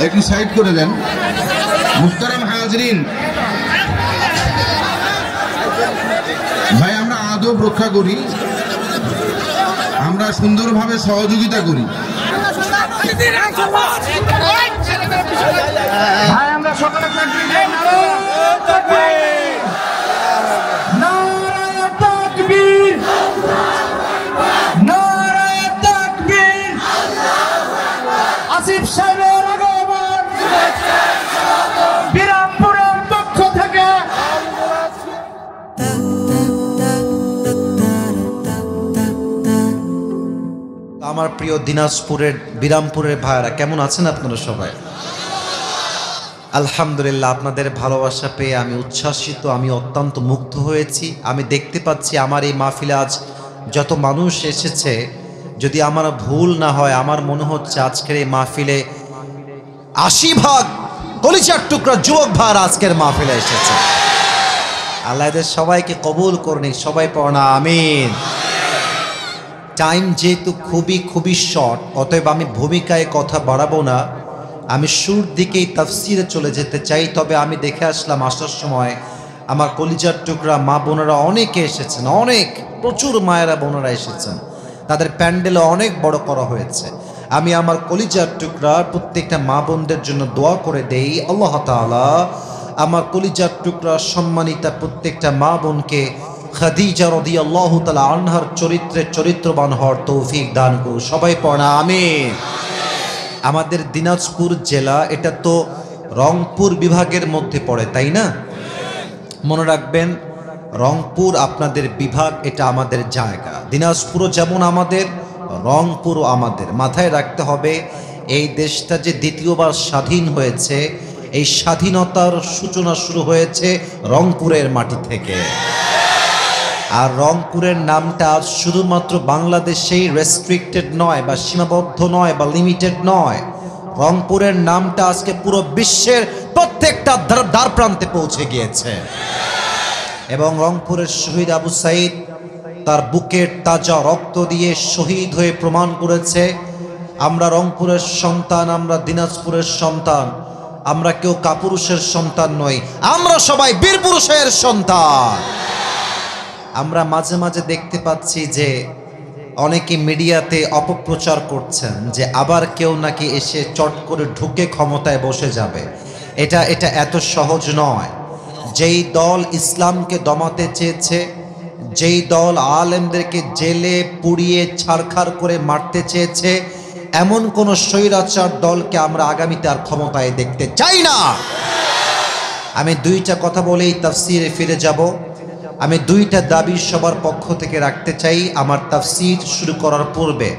একটু সাইড করে দেন। মুহতারাম হাজরিন, ভাই আমরা আদব রক্ষা করি, আমরা সুন্দরভাবে সহযোগিতা করি। ভাই আমরা সকলে আসিফ সাহেবের আগমন বিরামপুরের পক্ষ থেকে। আমার প্রিয় দিনাজপুরের বিরামপুরের ভাইরা কেমন আছেন আপনারা সবাই? আলহামদুলিল্লাহ, আপনাদের ভালোবাসা পেয়ে আমি উচ্ছ্বাসিত, আমি অত্যন্ত মুগ্ধ হয়েছি। আমি দেখতে পাচ্ছি আমার এই মাহফিলে আজ যত মানুষ এসেছে, যদি আমার ভুল না হয় আমার মনে হচ্ছে আজকের এই মাহফিলে ৮০% কলিজার টুকরা যুবক ভাইরা আজকের মাহফিলে এসেছে। আল্লাহ এদের সবাইকে কবুল করুন, সবাই পড়না আমিন। টাইম যেহেতু খুবই শর্ট, অতএব আমি ভূমিকায় কথা বাড়াবো না, আমি শুরুর দিকেই তাফসিরে চলে যেতে চাই। তবে আমি দেখে আসলাম আসার সময় আমার কলিজার টুকরা মা বোনেরা অনেকে এসেছেন, প্রচুর মায়েরা বোনেরা এসেছেন, তাদের প্যান্ডেলও অনেক বড় করা হয়েছে। আমি আমার কলিজার টুকরার প্রত্যেকটা মা বোনদের জন্য দোয়া করে দেই, আল্লাহ তাআলা আমার কলিজার টুকরা সম্মানিতা প্রত্যেকটা মা বোনকে খাদিজা রাদিয়াল্লাহু তাআলা আনহার চরিত্রে চরিত্রবান হওয়ার তৌফিক দান করুন। সবাই পড়া আমিন। আমাদের দিনাজপুর জেলা, এটা তো রংপুর বিভাগের মধ্যে পড়ে, তাই না? মনে রাখবেন, রংপুর আপনাদের বিভাগ, এটা আমাদের জায়গা। দিনাজপুরও যেমন আমাদের, রংপুরও আমাদের। মাথায় রাখতে হবে, এই দেশটা যে দ্বিতীয়বার স্বাধীন হয়েছে, এই স্বাধীনতার সূচনা শুরু হয়েছে রংপুরের মাটি থেকে। আর রংপুরের নামটা শুধুমাত্র বাংলাদেশেই রেস্ট্রিক্টেড নয়, বা সীমাবদ্ধ নয়, বা লিমিটেড নয়। রংপুরের নামটা আজকে পুরো বিশ্বের প্রত্যেকটা দ্বার প্রান্তে পৌঁছে গিয়েছে। এবং রংপুরের শহীদ আবু সাইদ তার বুকের তাজা রক্ত দিয়ে শহীদ হয়ে প্রমাণ করেছে, আমরা রংপুরের সন্তান, আমরা দিনাজপুরের সন্তান, আমরা কেউ কাপুরুষের সন্তান নই, আমরা সবাই বীরপুরুষের সন্তান। আমরা মাঝে মাঝে দেখতে পাচ্ছি যে অনেকে মিডিয়াতে অপপ্রচার করছেন যে আবার কেউ নাকি এসে চট করে ঢুকে ক্ষমতায় বসে যাবে। এটা এত সহজ নয়। যেই দল ইসলামকে দমাতে চেয়েছে, যেই দল আলেমদেরকে জেলে পুড়িয়ে ছারখার করে মারতে চেয়েছে, এমন কোন স্বৈরাচার দলকে আমরা আগামীতে আর ক্ষমতায় দেখতে চাই না। আমি দুইটা কথা বলেই তাফসিরে ফিরে যাব। আমি দুইটা দাবি সবার পক্ষ থেকে রাখতে চাই আমার তাফসির শুরু করার পূর্বে।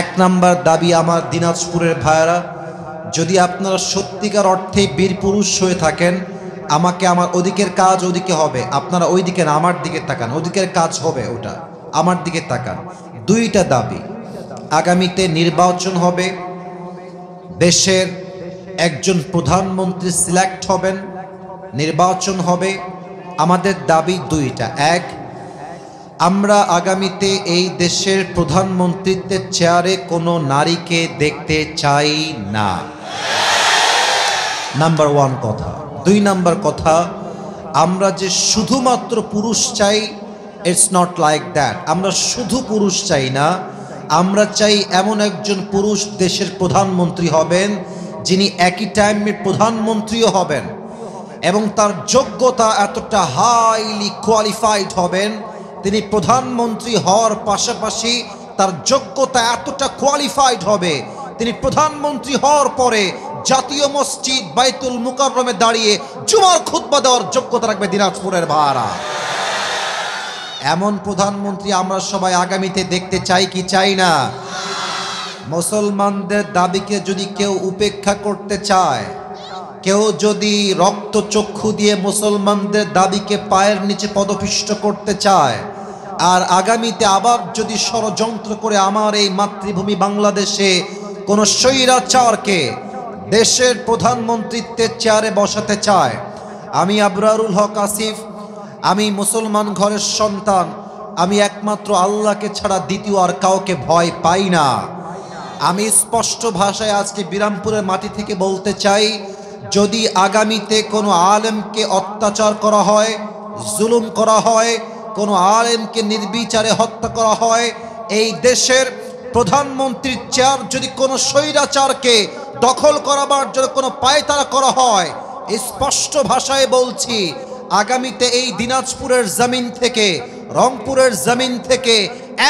এক নাম্বার দাবি, আমার দিনাজপুরের ভাইরা, যদি আপনারা সত্যিকার অর্থে বীরপুরুষ হয়ে থাকেন, আমাকে আমার ওদিকের কাজ ওদিকে হবে, আপনারা ওই দিকে না, আমার দিকে তাকান, ওদিকের কাজ হবে ওটা, আমার দিকে তাকান। দুইটা দাবি, আগামীতে নির্বাচন হবে, দেশের একজন প্রধানমন্ত্রী সিলেক্ট হবেন, নির্বাচন হবে। আমাদের দাবি দুইটা। এক, আমরা আগামীতে এই দেশের প্রধানমন্ত্রীত্বের চেয়ারে কোনো নারীকে দেখতে চাই না, নাম্বার ওয়ান কথা। দুই নাম্বার কথা, আমরা যে শুধুমাত্র পুরুষ চাই, ইটস নট লাইক দ্যাট। আমরা শুধু পুরুষ চাই না, আমরা চাই এমন একজন পুরুষ দেশের প্রধানমন্ত্রী হবেন যিনি একই টাইমে প্রধানমন্ত্রীও হবেন, এবং তার যোগ্যতা এতটা হাইলি কোয়ালিফাইড হবেন, তিনি প্রধানমন্ত্রী হওয়ার পাশাপাশি তার যোগ্যতা এতটা কোয়ালিফাইড হবে, তিনি প্রধানমন্ত্রী হওয়ার পরে জাতীয় মসজিদ বাইতুল মুকাররমে দাঁড়িয়ে জুমার খুতবা দেওয়ার যোগ্যতা রাখবে দিনাজপুরের ভাইরা। এমন প্রধানমন্ত্রী আমরা সবাই আগামীতে দেখতে চাই কি চাই না? মুসলমানদের দাবিকে যদি কেউ উপেক্ষা করতে চায়, কেউ যদি রক্তচক্ষু দিয়ে মুসলমানদের দাবিকে পায়ের নিচে পদপিষ্ট করতে চায়, আর আগামীতে আবার যদি ষড়যন্ত্র করে আমার এই মাতৃভূমি বাংলাদেশে কোন স্বৈরাচারকে দেশের প্রধানমন্ত্রীত্বের চেয়ারে বসাতে চায়, আমি আবরারুল হক আসিফ, আমি মুসলমান ঘরের সন্তান, আমি একমাত্র আল্লাহকে ছাড়া দ্বিতীয় আর কাউকে ভয় পাই না। আমি স্পষ্ট ভাষায় আজকে বিরামপুরের মাটি থেকে বলতে চাই, যদি আগামীতে কোনো আলেমকে অত্যাচার করা হয়, জুলুম করা হয়, কোনো আলেমকে নির্বিচারে হত্যা করা হয়, এই দেশের প্রধানমন্ত্রীর চেয়ার যদি কোনো স্বৈরাচারকে দখল করাবার জন্য কোনো পায়তারা করা হয়, স্পষ্ট ভাষায় বলছি, আগামীতে এই দিনাজপুরের জমিন থেকে, রংপুরের জমিন থেকে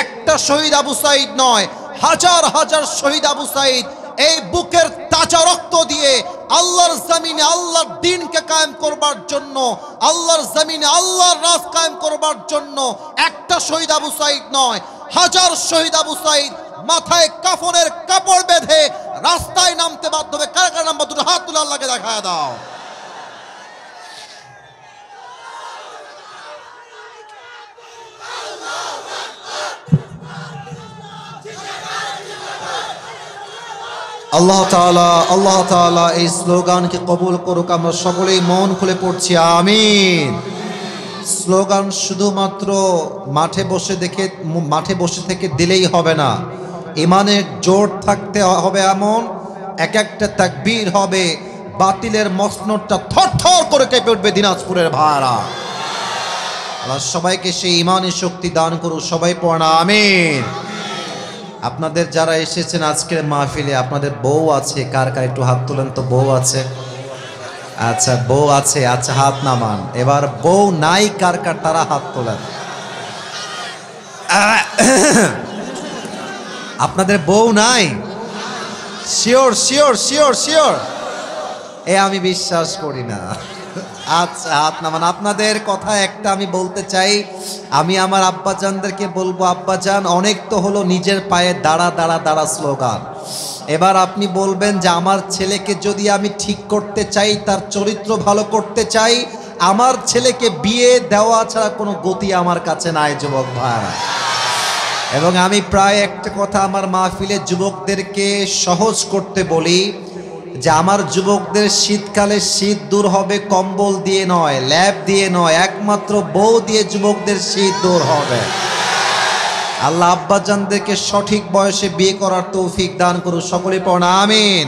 একটা শহীদ আবু সাঈদ নয়, হাজার হাজার শহীদ আবু সাঈদ এই বুকের তাজা রক্ত দিয়ে আল্লাহর জমিনে আল্লাহর দ্বীনকে কায়েম করবার জন্য, আল্লাহর জমিনে আল্লাহর রাজ কায়েম করবার জন্য একটা শহীদ আবু সাঈদ নয়, হাজার শহীদ আবু সাঈদ মাথায় কাফনের কাপড় বেঁধে রাস্তায় নামতে বাধ্য হবে। কারা কারা নামবা? দুটো হাত তুলে আল্লাহকে দেখায় দাও। আল্লাহ তাআলা এই স্লোগানকে কবুল করুক। আমরা সকলেই মন খুলে পড়ছি আমিন। স্লোগান শুধুমাত্র মাঠে বসে থেকে দিলেই হবে না, ইমানের জোর থাকতে হবে। এমন এক একটা তাকবীর হবে, বাতিলের মসনদটা থরথর করে কেঁপে উঠবে দিনাজপুরের ভাইরা। আল্লাহ সবাইকে সেই ইমানের শক্তি দান করুক। সবাই পড়া আমিন। আপনাদের যারা এসেছেন আজকের মাহফিলে, আপনাদের বউ আছে? কার কার একটু হাত তোলেন তো। বউ আছে? আচ্ছা, বউ আছে। আচ্ছা, হাত নামান। এবার বউ নাই কার কার, তারা হাত তোলেন। আপনাদের বউ নাই? Sure sure sure sure? আমি বিশ্বাস করি না। আচ্ছা, হাত নামান। আপনাদের কথা একটা আমি বলতে চাই, আমি আমার আব্বাজানদেরকে বলবো, আব্বাজান অনেক তো হলো নিজের পায়ে দাঁড়া দাঁড়া দাঁড়া স্লোগান। এবার আপনি বলবেন যে আমার ছেলেকে যদি আমি ঠিক করতে চাই, তার চরিত্র ভালো করতে চাই, আমার ছেলেকে বিয়ে দেওয়া ছাড়া কোনো গতি আমার কাছে নাই যুবক ভাইরা। এবং আমি প্রায় একটা কথা আমার মাহফিলে যুবকদেরকে সহজ করতে বলি, যে আমার যুবকদের শীতকালে শীত দূর হবে কম্বল দিয়ে নয়, ল্যাব দিয়ে নয়, একমাত্র বউ দিয়ে যুবকদের শীত দূর হবে। আল্লাহ আব্বাজানদেরকে সঠিক বয়সে বিয়ে করার তৌফিক দান করুন। সকলে পড়া আমিন।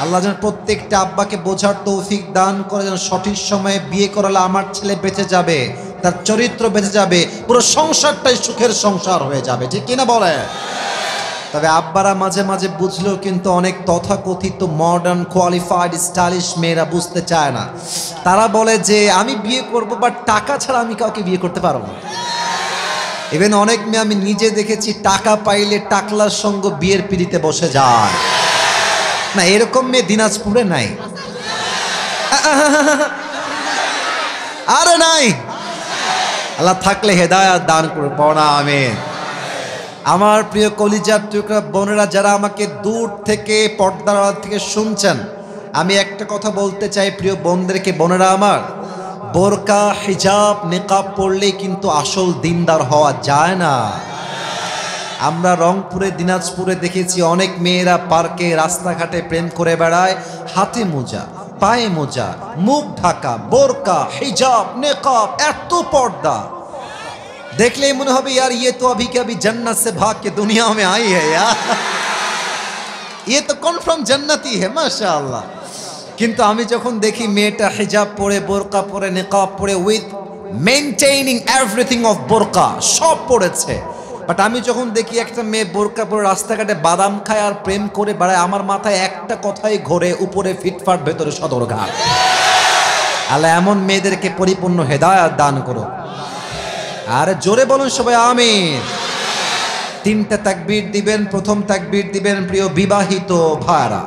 আল্লাহ যেন প্রত্যেকটা আব্বাকে বোঝার তৌফিক দান করে, যেন সঠিক সময়ে বিয়ে করালে আমার ছেলে বেঁচে যাবে, তার চরিত্র বেঁচে যাবে, পুরো সংসারটাই সুখের সংসার হয়ে যাবে। ঠিক কিনা বলে? তবে আব্বারা মাঝে মাঝে বুঝলেও কিন্তু অনেক তথাকথিত মডার্ন কোয়ালিফাইড স্টাইলিশ মেয়েরা বুঝতে চায় না। তারা বলে যে আমি বিয়ে করবো, বাট টাকা ছাড়া আমি কাউকে বিয়ে করতে পারবো না। ইভেন অনেক মেয়ে আমি নিজে দেখেছি, টাকা পাইলে টাকলার সঙ্গে বিয়ের পিড়িতে বসে যায়। না, এরকম মেয়ে দিনাজপুরে নাই। আরে নাই। আল্লাহ থাকলে হেদায়াত দান করুন। পড়া আমিন। আমার প্রিয় কলিজার টুকরা বোনেরা, যারা আমাকে দূর থেকে পর্দার আড়াল থেকে শুনছেন, আমি একটা কথা বলতে চাই প্রিয় বোনদেরকে। বোনেরা আমার, বোরকা হিজাব নিকাব পড়লেই কিন্তু আসল দিনদার হওয়া যায় না। আমরা রংপুরে, দিনাজপুরে দেখেছি অনেক মেয়েরা পার্কে, রাস্তাঘাটে প্রেম করে বেড়ায়, হাতে মোজা, পায়ে মোজা, মুখ ঢাকা, বোরকা হিজাব নিকাব, এত পর্দা। देखले मन हो यार ये तो अभी के अभी जन्नत से भाग के दुनिया में आई है यार, ये तो कन्फार्म जन्नती है माशाअल्लाह। किंतु आमी जखन देखी मेয়েটা हिजाब परे বোরকা परे निकाब परे उइथ मेंटेनिंग एवरीथिंग ऑफ বোরকা सब পড়েছে, বাট আমি যখন দেখি একটা মেয়ে বোরকা পরে রাস্তাঘাটে বাদাম খায় আর প্রেম করে বেড়ায়, আমার মাথায় একটা কথাই ঘোরে, উপরে ফিটফাট ভেতরে সদরঘাট। আল্লাহ এমন মেয়েদেরকে পরিপূর্ণ হেদায়েত দান করো। আর জোরে বলুন সবাই আমিন। তিনটা তাকবীর দিবেন। প্রথম তাকবীর দিবেন প্রিয় বিবাহিত ভাইরা,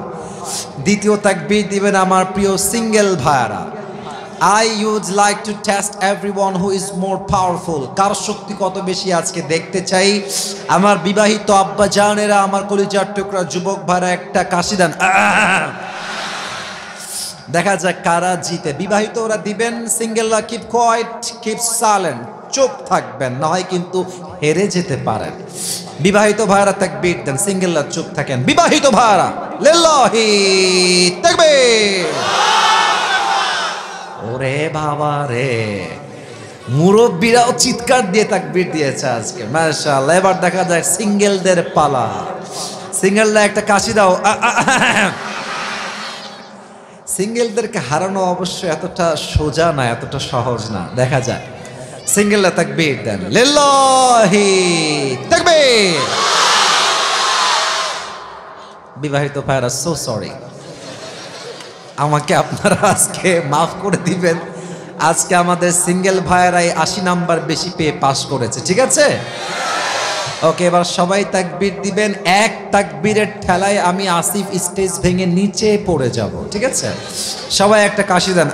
দ্বিতীয় তাকবীর দিবেন আমার প্রিয় সিঙ্গেল ভাইরা। I would like to test everyone who is more powerful, কার শক্তি কত বেশি আজকে দেখতে চাই। আমার বিবাহিত আব্বা জানেরা, আমার কলিজার টুকরা যুবক ভাইরা একটা কাশি দেন, দেখা যাক কারা জিতে। বিবাহিত ওরা দিবেন, সিঙ্গেলরা কিপ কোয়াইট, কিপ সাইলেন্ট, চুপ থাকবেন, না হয় কিন্তু হেরে যেতে পারেন। বিবাহিত ভাইরা তাকবীর দেন, সিঙ্গেলরা চুপ থাকেন। বিবাহিত ভাইরা লিল্লাহি তাকবীর। ওরে বাবা রে, মুরব্বীরাও চিৎকার দিয়ে তাকবীর দিয়েছে আজকে, মাশাআল্লাহ। এবার দেখা যায় সিঙ্গেলদের পালা। সিঙ্গেলরা একটা কাশি দাও। সিঙ্গেলদেরকে হারানো অবশ্য এতটা সোজা না, এতটা সহজ না। দেখা যায় সিঙ্গেলরা তাকবীর দেন, লিল্লাহি তাকবীর। বিবাহিত ভাইরা সো সরি, আমাকে আপনারা আজকে মাফ করে দিবেন। আজকে আমাদের সিঙ্গেল ভাইয়েরাই 80 নাম্বার বেশি পেয়ে পাস করেছে, ঠিক আছে? ওকে, এবার সবাই তাকবীর দিবেন। এক তাকবীরের ঠেলায় আমি আসিফ স্টেজ ভেঙে নিচে পড়ে যাব, ঠিক আছে? সবাই একটা কাশি দেন,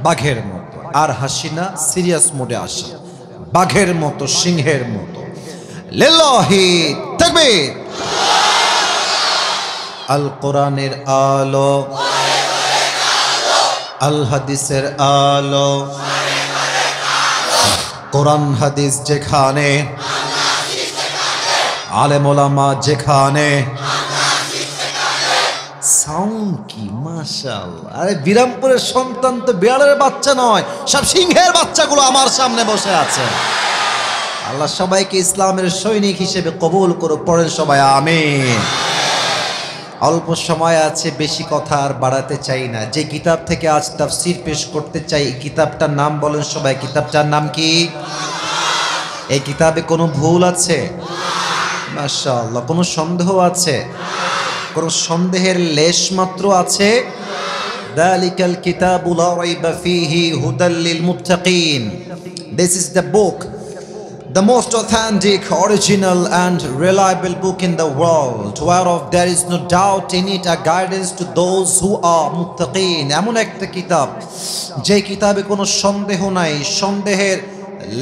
বাঘের মতো। আর হাসি না, সিরিয়াস মোডে আসি, বাঘের মতো, সিংহের মতো। লিল্লাহি তাকবীর। আল কোরআনের আলো, আল হাদিসের আলো, কোরআন হাদিস যেখানে, আলেম ওলামা যেখানে। সাউন্ড কি মাশাআল্লাহ! আরে বিরামপুরের সন্তান তো বিড়ালের বাচ্চা নয়, সব সিংহের বাচ্চাগুলো আমার সামনে বসে আছে। আল্লাহ সবাইকে ইসলামের সৈনিক হিসেবে কবুল করো, পড়েন সবাই আমিন। অল্প সময় আছে, বেশি কথা আর বাড়াতে চাই না। যে কিতাব থেকে আজ তাফসীর পেশ করতে চাই, এই কিতাবটার নাম বলেন সবাই। কিতাবটার নাম কি? এই কিতাবে কোনো ভুল আছে? মাশাআল্লাহ। কোনো সন্দেহ আছে? কোনো সন্দেহের লেশ মাত্র আছে? যালিকাল কিতাবু লা রাইবা ফীহি হুদাল লিল মুত্তাকিন। This is the book, the most authentic, original and reliable book in the world, whereof there is no doubt in it, a guidance to those who are muttaqin. এমন একটা কিতাব যে কিতাবে কোনো সন্দেহ নাই, সন্দেহের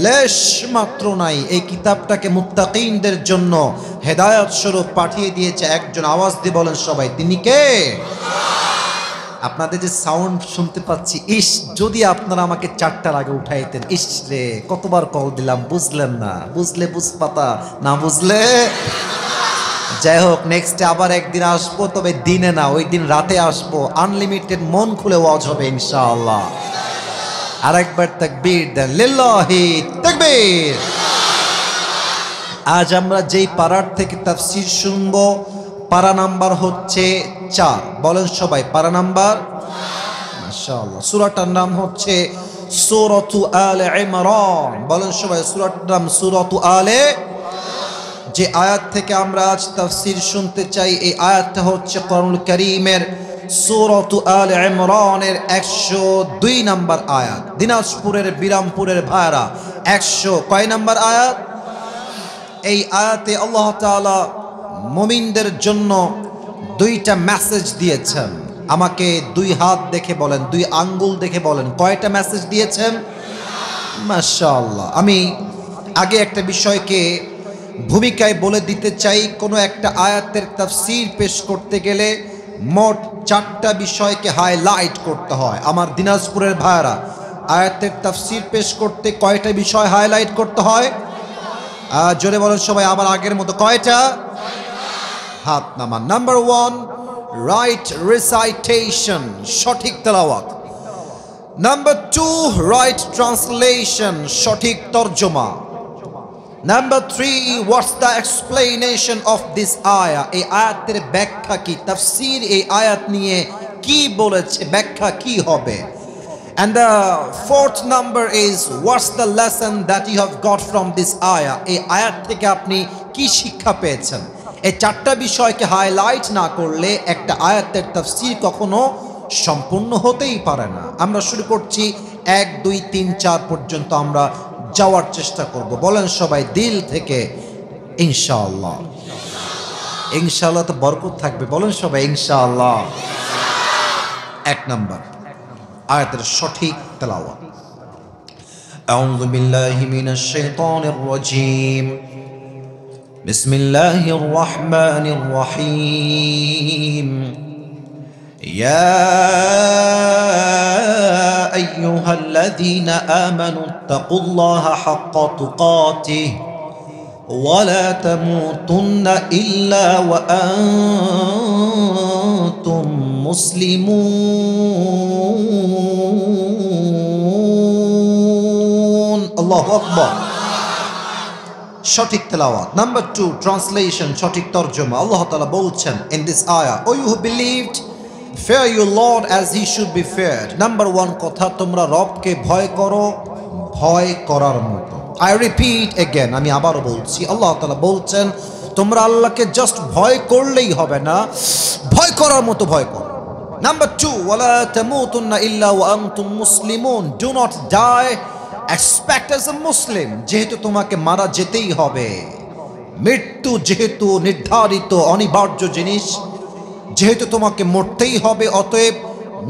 লেশ মাত্র নাই। এই কিতাবটাকে মুত্তাকিনদের জন্য হেদায়েত স্বরূপ পাঠিয়ে দিয়েছে একজন। আওয়াজ দিয়ে বলেন সবাই, তিনি কে? আপনাদের যে সাউন্ড শুনতে পাচ্ছি, ইস যদি আপনারা আমাকে 4টার আগে উঠাইতেন। ইস রে, কতবার কল দিলাম, বুঝলেন না। বুঝলে বুঝপাতা, না বুঝলে। যাই হোক, নেক্সটে আবার একদিন আসবো, তবে দিনে না, ওই দিন রাতে আসবো। আনলিমিটেড মন খুলে ওয়াজ হবে ইনশাআল্লাহ। আরেকবার তাকবীর দেন, লিল্লাহি তাকবীর। আজ আমরা যেই পারার থেকে তাফসীর শুনবো, পারা নাম্বার হচ্ছে 4। বলেন সবাই, পারা নাম্বার। মাশাআল্লাহ। সূরাটার নাম হচ্ছে সূরাতু আলে ইমরান। বলেন সবাই, সূরাটার নাম সূরাতু আলে। যে আয়াত থেকে আমরা আজ তাফসীর শুনতে চাই, এই আয়াতটা হচ্ছে কোরআনুল কারীমের সূরাতু আলে ইমরানের 102 নাম্বার আয়াত। দিনাজপুরের বিরামপুরের ভাইরা 100 কয় নাম্বার আয়াত? এই আয়াতে আল্লাহ তাআলা মুমিনদের জন্য 2টা মেসেজ দিয়েছেন। আমাকে 2 হাত দেখে বলেন, 2 আঙ্গুল দেখে বলেন, কয়টা মেসেজ দিয়েছেন? মাশাআল্লাহ। আমি আগে একটা বিষয়কে ভূমিকায় বলে দিতে চাই। কোনো একটা আয়াতের তাফসীর পেশ করতে গেলে মোট 4টা বিষয়কে হাইলাইট করতে হয়। আমার দিনাজপুরের ভাইরা, আয়াতের তাফসীর পেশ করতে কয়টা বিষয় হাইলাইট করতে হয়? জোরে বলেন সবাই, আবার আগের মতো কয়টা? হাত নামান। নাম্বার 1, রাইট রিসাইটেশন, সঠিক তেলাওয়াত। নাম্বার 2, রাইট ট্রান্সলেশন, সঠিক তরজমা। Number 3, what's the explanation of this আয়া, এই আয়াতের ব্যাখ্যা কি, তাফসীর এই আয়াত নিয়ে কি বলেছে, ব্যাখ্যা কি হবে। And the 4th number is, what's the lesson that you have got from this ayah? এই আয়াত থেকে আপনি কি শিক্ষা পেয়েছেন। এই 4টা বিষয়কে হাইলাইট না করলে একটা আয়াতের তাফসীর কখনো সম্পূর্ণ হতেই পারে না। আমরা শুরু করছি 1, 2, 3, 4 পর্যন্ত আমরা যাওয়ার চেষ্টা করব। বলেন সবাই দিল থেকে ইনশাআল্লাহ। ইনশাআল্লাহ তো বরকত থাকবে। বলেন সবাই ইনশাআল্লাহ। 1 নাম্বার আয়াতের সঠিক তেলাওয়াত। আউযু বিল্লাহি মিনাশ শাইতানির রাজীম। বিসমিল্লাহির রহমানির রহিম। ইয়া আইয়ুহাল্লাযীনা আমানুত্তাকুল্লাহা হাক্কা তুকাতিহি ওয়া লা তামুতুন্না ইল্লা ওয়া আনতুম মুসলিমুন। আল্লাহু আকবার। সঠিক তেলাওয়াত। নাম্বার 2 ট্রান্সলেশন, সঠিক তর্জমা। আল্লাহ তাআলা বলছেন in this ayah, O you who believed, fear your Lord as he should be feared. Number 1 কথা, তোমরা রবকে ভয় করো ভয় করার মতো। I repeat again, আমি আবারও বলছি, আল্লাহ তাআলা বলছেন তোমরা আল্লাহকে জাস্ট ভয় করলেই হবে না, ভয় করার মতো ভয় করো। নাম্বার 2, ওয়ালা তামুতুন্না ইল্লা ওয়া আনতুম মুসলিমুন, do not die except as a Muslim. যেহেতু তোমাকে মারা যেতেই হবে, মৃত্যু যেহেতু নির্ধারিত অনিবার্য জিনিস, যেহেতু তোমাকে মরতেই হবে, অতএব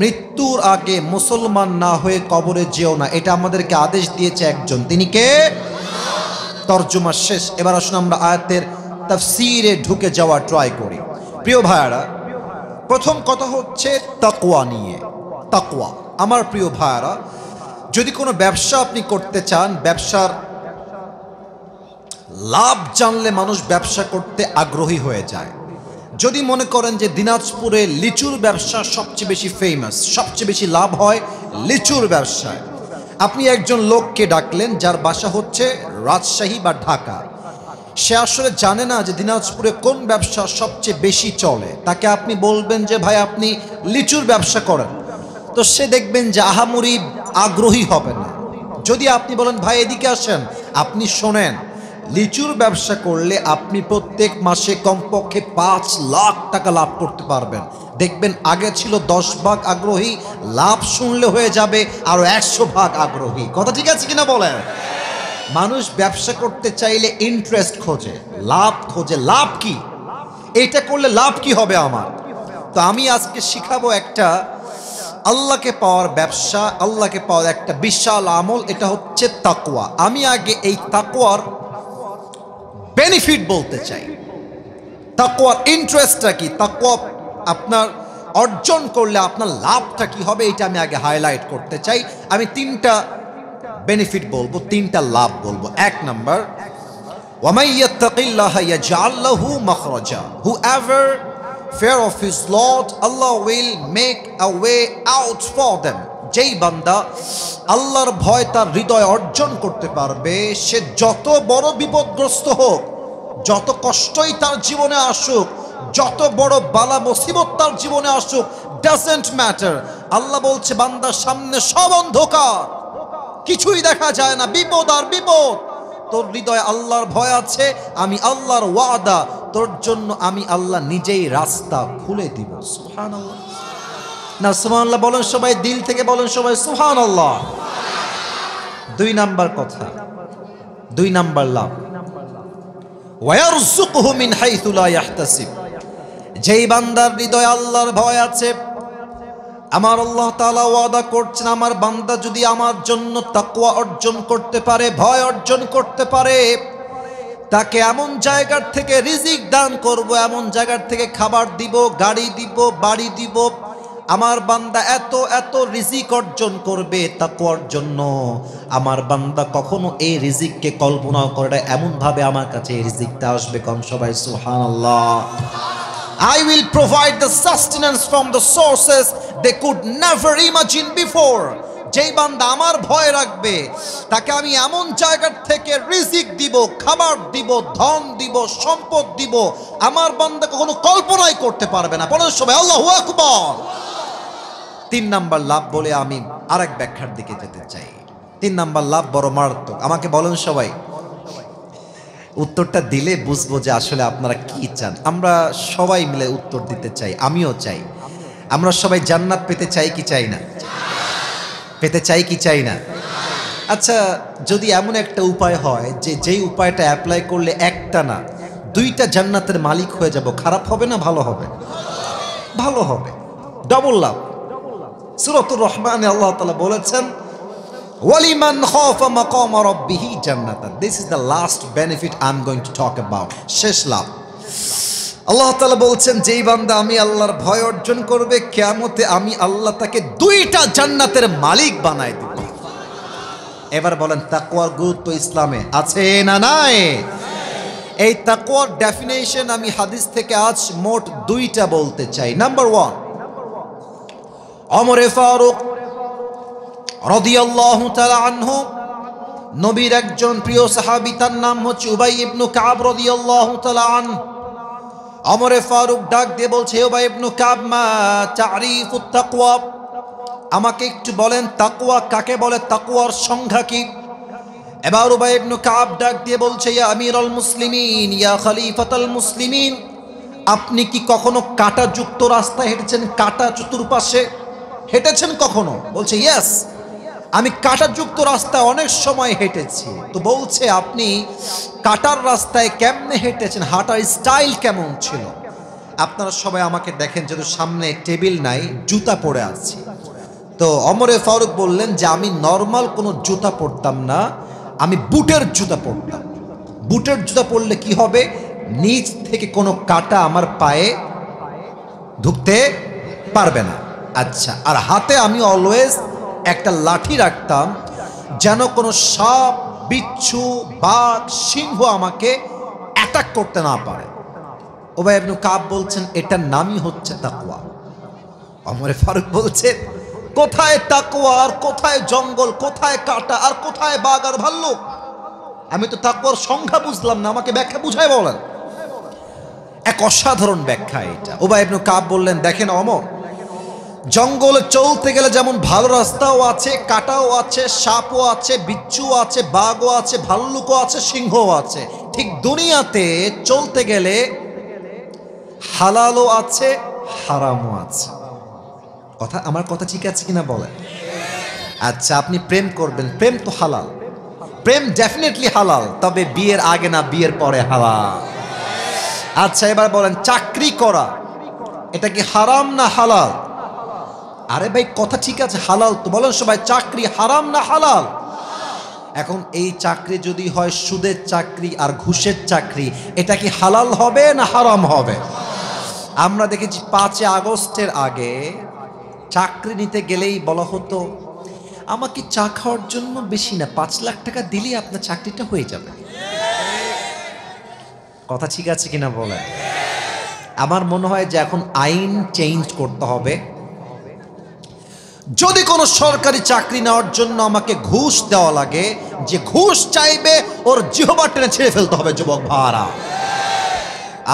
মৃত্যুর আগে মুসলমান না হয়ে কবরে যেও না। এটা আমাদেরকে আদেশ দিয়েছে একজন, তিনি কে? তর্জমা শেষ। এবার আসুন আমরা আয়াতের তাফসীরে ঢুকে যাওয়া ট্রাই করি। প্রিয় ভাইয়ারা, প্রথম কথা হচ্ছে তাকওয়া নিয়ে। তাকওয়া, আমার প্রিয় ভাইয়ারা, যদি কোনো ব্যবসা আপনি করতে চান, ব্যবসার লাভ জানলে মানুষ ব্যবসা করতে আগ্রহী হয়ে যায়। যদি মনে করেন যে দিনাজপুরে লিচুর ব্যবসা সবচেয়ে বেশি ফেমাস, সবচেয়ে বেশি লাভ হয় লিচুর ব্যবসায়, আপনি একজন লোককে ডাকলেন যার বাসা হচ্ছে রাজশাহী বা ঢাকা, সে আসলে জানে না যে দিনাজপুরে কোন ব্যবসা সবচেয়ে বেশি চলে। তাকে আপনি বলবেন যে ভাই আপনি লিচুর ব্যবসা করেন, তো সে দেখবেন যে আহামরি আগ্রহী হবে না। যদি আপনি বলেন ভাই এদিকে আসেন, আপনি শোনেন, লিচুর ব্যবসা করলে আপনি প্রত্যেক মাসে কমপক্ষে 5 লাখ টাকা লাভ করতে পারবেন। দেখবেন আগে ছিল 10 ভাগ আগ্রহী, লাভ শুনলে হয়ে যাবে আরো 100 ভাগ আগ্রহী। কথা ঠিক আছে কিনা বলেন? মানুষ ব্যবসা করতে চাইলে ইন্টারেস্ট খোঁজে, লাভ খোঁজে। লাভ কি? এটা করলে লাভ কি হবে আমার? তো আমি আজকে শিখাবো একটা আল্লাহকে পাওয়ার ব্যবসা, আল্লাহকে পাওয়ার একটা বিশাল আমল, এটা হচ্ছে তাকওয়া। আমি আগে এই তাকওয়ার বেনিফিট বলতে চাই। তাকওয়ার ইন্টারেস্টটা কি, তাকওয়া আপনার অর্জন করলে আপনার লাভটা কি হবে, এটা আমি আগে হাইলাইট করতে চাই। আমি 3টা বেনিফিট বলবো, 3টা লাভ বলবো। 1 নাম্বার, ওয়ামাই ইয়াত্তাকিল্লাহা ইয়াজআল লাহু মাখরাজা, whoever fear of his Lord, Allah will make a way out for them. যেই বান্দা আল্লাহর ভয় তার হৃদয় অর্জন করতে পারবে, সে যত বড় বিপদগ্রস্ত হোক, যত কষ্টই তার জীবনে আসুক, যত বড় বালা মুসিবত তার জীবনে আসুক, ডাজন্ট ম্যাটার। আল্লাহ বলছে বান্দার সামনে সব অন্ধকার, কিছুই দেখা যায় না, বিপদ আর বিপদ। তোর হৃদয়ে আল্লাহর ভয় আছে, আমি আল্লাহর ওয়াদা, তোর জন্য আমি আল্লাহ নিজেই রাস্তা খুলে দিব। সুবহানাল্লাহ। না সুবহানাল্লাহ বলেন সবাই, দিল থেকে বলেন সবাই সুবহানাল্লাহ। 2 নাম্বার কথা, 2 নাম্বার লাভ, ওয়ায়ারযুকুহু মিন হাইথু লা ইয়াহতাসিব। যেই বান্দার হৃদয়ে আল্লাহর ভয় আছে, আমার আল্লাহ তাআলা ওয়াদা করছেন, আমার বান্দা যদি আমার জন্য তাকওয়া অর্জন করতে পারে, ভয় অর্জন করতে পারে, তাকে এমন জায়গার থেকে রিজিক দান করব, এমন জায়গার থেকে খাবার দিব, গাড়ি দিব, বাড়ি দিব। আমার বান্দা এত এত রিজিক অর্জন করবে তাকওয়ার জন্য। আমার বান্দা কখনো এই রিজিককে কল্পনা করে না, এমন ভাবে আমার কাছে এই রিজিকটা আসবে। কোন সবাই সুবহানাল্লাহ। I will provide the sustenance from the sources they could never imagine before. যেই বান্দা আমার ভয় রাখবে, তাকে আমি এমন জায়গার থেকে রিজিক দিব, খাবার দিব, ধন দিব, সম্পদ দিব, আমার বান্দা কখনো কল্পনাই করতে পারবে না। বলেন সবাই আল্লাহু আকবার। 3 নাম্বার লাভ বলে আমি আরেক ব্যাখ্যার দিকে যেতে চাই। 3 নাম্বার লাভ বড় মারাত্মক। আমাকে বলেন সবাই, উত্তরটা দিলে বুঝবো যে আসলে আপনারা কি চান। আমরা সবাই মিলে উত্তর দিতে চাই, আমিও চাই। আমরা সবাই জান্নাত পেতে চাই কি চাই না? পেতে চাই কি চাই না? আচ্ছা, যদি এমন একটা উপায় হয় যে যেই উপায়টা অ্যাপ্লাই করলে একটা না 2টা জান্নাতের মালিক হয়ে যাব, খারাপ হবে না ভালো হবে? ভালো হবে, ডাবল লাভ। সূরাতুর রহমানে আল্লাহ তাআলা বলেছেন, ওয়ালিমান খাফা মাকামা রাব্বিহি জান্নাতান। This is the last benefit I am going to talk about. শেষ লাভ, আল্লাহ তাআলা বলছেন যেই বান্দা আমি আল্লাহর ভয় অর্জন করবে, কিয়ামতে আমি আল্লাহ তাকে 2টা জান্নাতের মালিক বানায় দেব। এবার বলেন তাকওয়ার গুরুত্ব ইসলামে আছে না নাই? এই তাকওয়ার ডেফিনেশন আমি হাদিস থেকে আজ মোট 2টা বলতে চাই। নাম্বার 1, ওমর ফারুক রাদিয়াল্লাহু তাআলা আনহু নবীর একজন প্রিয় সাহাবী, তার নাম হচ্ছে উবাই ইবনু কাব রাদিয়াল্লাহু তাআলা আনহু। ওমরে ফারুক ডাক দিয়ে বলছে, উবাই ইবনু কাব, মা তারিফুত তাকওয়া, আমাকে একটু বলেন তাকওয়া কাকে বলে, তাকওয়ার সংজ্ঞা কি? এবার উবাই ইবনু কাব ডাক দিয়ে বলছে, ইয়া আমিরুল মুসলিমিন, ইয়া খলিফাতুল মুসলিমিন, আপনি কি কখনো কাঁটাযুক্ত রাস্তায় হেঁটেছেন? কাঁটা চতুর্পাশে হেঁটেছেন কখনো? বলছে ইয়েস, আমি কাঁটাযুক্ত রাস্তায় অনেক সময় হেঁটেছি। তো বলছে, আপনি কাঁটার রাস্তায় কেমনে হেঁটেছেন, হাঁটার স্টাইল কেমন ছিল? আপনারা সবাই আমাকে দেখেন, যেহেতু সামনে টেবিল নাই, জুতা পরে আছি। তো ওমরে ফারুক বললেন যে আমি নর্মাল কোনো জুতা পরতাম না, আমি বুটের জুতা পরতাম। বুটের জুতা পরলে কি হবে, নিচ থেকে কোনো কাঁটা আমার পায়ে ঢুকতে পারবে না। আচ্ছা, আর হাতে আমি অলওয়েজ একটা লাঠি রাখতাম, যেন কোনো সাপ, বিচ্ছু, বাঘ, সিংহ আমাকে অ্যাটাক করতে না পারে। উবাই ইবনে কাব বলছেন, এটার নামই হচ্ছে তাকওয়া। ওমরে ফারুক বলছে, কোথায় তাকওয়া আর কোথায় জঙ্গল, কোথায় কাঁটা আর কোথায় বাঘ আর ভাল্লুক? আমি তো তাকওয়ার সংখ্যা বুঝলাম না, আমাকে ব্যাখ্যা বুঝায় বলেন। এক অসাধারণ ব্যাখ্যা এটা। উবাই ইবনে কাব বললেন, দেখেন ওমর, জঙ্গলে চলতে গেলে যেমন ভালো রাস্তাও আছে, কাঁটাও আছে, সাপও আছে, বিচ্ছুও আছে, বাঘও আছে, ভাল্লুকও আছে, সিংহও আছে, ঠিক দুনিয়াতে চলতে গেলে হালালও আছে, হারামও আছে। কথা, আমার কথা ঠিক আছে কিনা বলেন? আচ্ছা, আপনি প্রেম করবেন, প্রেম তো হালাল, প্রেম ডেফিনেটলি হালাল, তবে বিয়ের আগে না, বিয়ের পরে হালাল। আচ্ছা, এবার বলেন, চাকরি করা এটা কি হারাম না হালাল? আরে ভাই, কথা ঠিক আছে, হালাল তো। বলেন সবাই, চাকরি হারাম না হালাল? এখন এই চাকরি যদি হয় সুদের চাকরি আর ঘুষের চাকরি, এটা কি হালাল হবে না হারাম হবে? আমরা দেখেছি 5 আগস্টের আগে চাকরি নিতে গেলেই বলা হতো, আমাকে চা খাওয়ার জন্য বেশি না 5 লাখ টাকা দিলেই আপনার চাকরিটা হয়ে যাবে। কথা ঠিক আছে কিনা বলেন? আমার মনে হয় যে এখন আইন চেঞ্জ করতে হবে। যদি কোনো সরকারি চাকরি নেওয়ার জন্য আমাকে ঘুষ দেওয়া লাগে, যে ঘুষ চাইবে ওর জিহ্বা টেনে ছেড়ে ফেলতে হবে, যুবক ভাড়া।